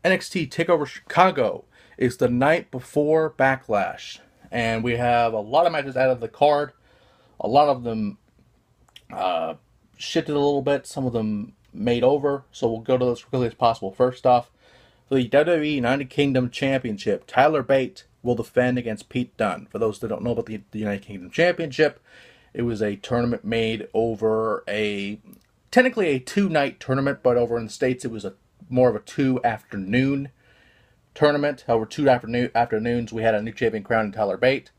NXT Takeover Chicago is the night before Backlash, and we have a lot of matches out of the card. A lot of them shifted a little bit. Some of them made over. So we'll go to those as quickly as possible. First off, for the WWE United Kingdom Championship, Tyler Bate will defend against Pete Dunne. For those that don't know about the United Kingdom Championship, it was a tournament made over technically a 2-night tournament, but over in the States it was more of a 2-afternoon tournament. However, 2 afternoons we had a new champion crowned in Tyler Bate,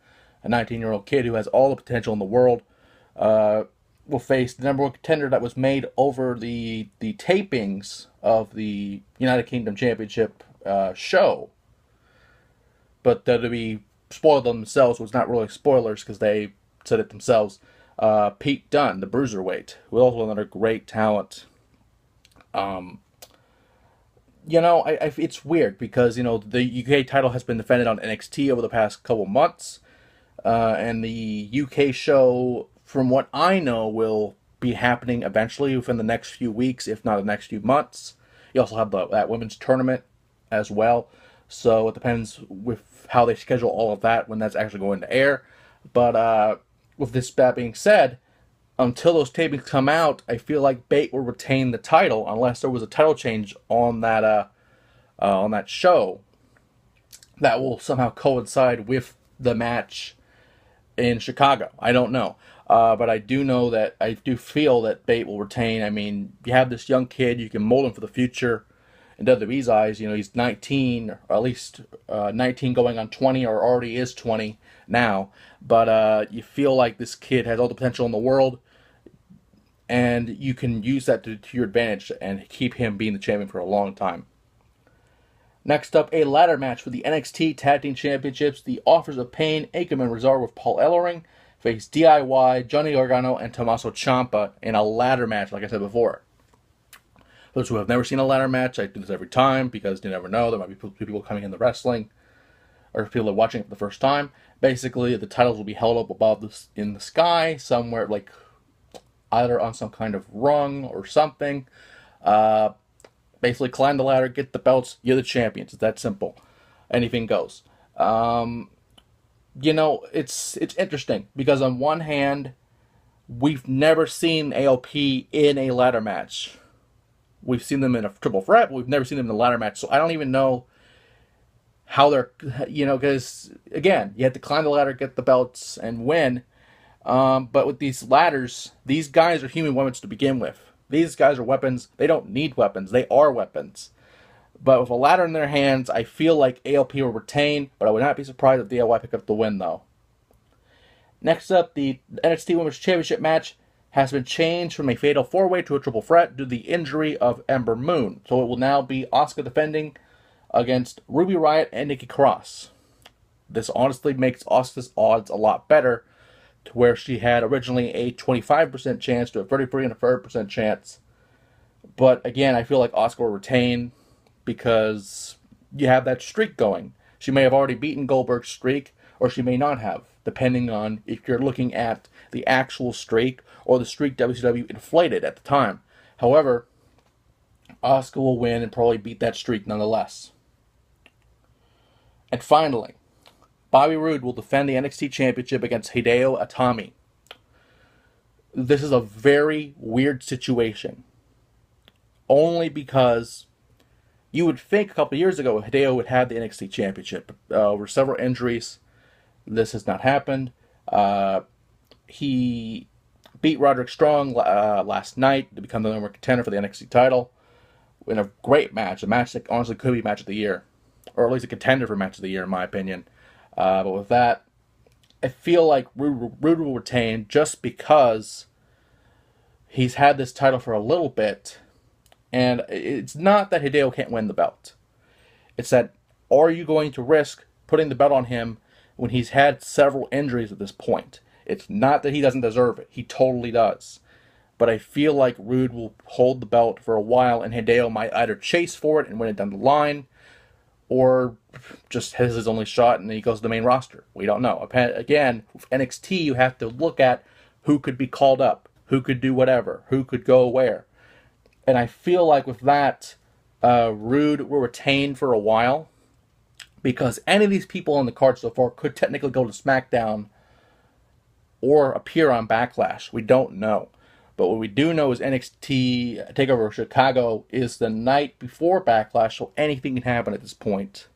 a 19-year-old kid who has all the potential in the world. Will face the number one contender that was made over the tapings of the United Kingdom Championship show. But WWE spoiled themselves. Was not really spoilers because they said it themselves. Pete Dunne, the Bruiserweight, who also another great talent. It's weird because, the UK title has been defended on NXT over the past couple months. And the UK show, from what I know, will be happening eventually within the next few weeks, if not the next few months. You also have that women's tournament as well. So it depends with how they schedule all of that when that's actually going to air. But with that being said, until those tapings come out, I feel like Bate will retain the title unless there was a title change on that show that will somehow coincide with the match in Chicago. I don't know. But I do know that I do feel that Bate will retain. I mean, you have this young kid, you can mold him for the future. In WWE's eyes, he's 19, or at least 19 going on 20, or already is 20 now. But you feel like this kid has all the potential in the world, and you can use that to your advantage and keep him being the champion for a long time. Next up, a ladder match for the NXT Tag Team Championships. The Authors of Pain, Akam and Rezar with Paul Ellering face DIY, Johnny Gargano, and Tommaso Ciampa in a ladder match, like I said before. Those who have never seen a ladder match, I do this every time because you never know. There might be people coming into wrestling, or people are watching it for the first time. Basically, the titles will be held up above in the sky, somewhere, like either on some kind of rung or something. Basically, climb the ladder, get the belts, you're the champions. It's that simple. Anything goes. It's interesting because on one hand, we've never seen AOP in a ladder match. We've seen them in a triple threat, but we've never seen them in a ladder match. So I don't even know how they're, because again, you have to climb the ladder, get the belts, and win. But with these ladders, these guys are human weapons to begin with. These guys are weapons. They don't need weapons. They are weapons. But with a ladder in their hands, I feel like AOP will retain, but I would not be surprised if DIY pick up the win, though. Next up, the NXT Women's Championship match has been changed from a fatal 4-way to a triple threat due to the injury of Ember Moon. So it will now be Asuka defending against Ruby Riott and Nikki Cross. This honestly makes Asuka's odds a lot better, to where she had originally a 25% chance to a 33% chance. But again, I feel like Asuka will retain because you have that streak going. She may have already beaten Goldberg's streak, or she may not have, depending on if you're looking at the actual streak or the streak WCW inflated at the time. However, Asuka will win and probably beat that streak nonetheless. And finally, Bobby Roode will defend the NXT Championship against Hideo Itami. This is a very weird situation. Only because you would think a couple years ago Hideo would have the NXT Championship. Over several injuries, this has not happened. He beat Roderick Strong last night to become the number one contender for the NXT title in a great match. A match that honestly could be match of the year. Or at least a contender for match of the year, in my opinion. But with that, I feel like Roode will retain just because he's had this title for a little bit. And it's not that Hideo can't win the belt. It's that, are you going to risk putting the belt on him when he's had several injuries at this point? It's not that he doesn't deserve it. He totally does. But I feel like Roode will hold the belt for a while, and Hideo might either chase for it and win it down the line, or just has his only shot and then he goes to the main roster. We don't know. Again, with NXT, you have to look at who could be called up, who could do whatever, who could go where. And I feel like with that, Rude will retain for a while, because any of these people on the card so far could technically go to SmackDown or appear on Backlash. We don't know. But what we do know is NXT Takeover Chicago is the night before Backlash, so anything can happen at this point.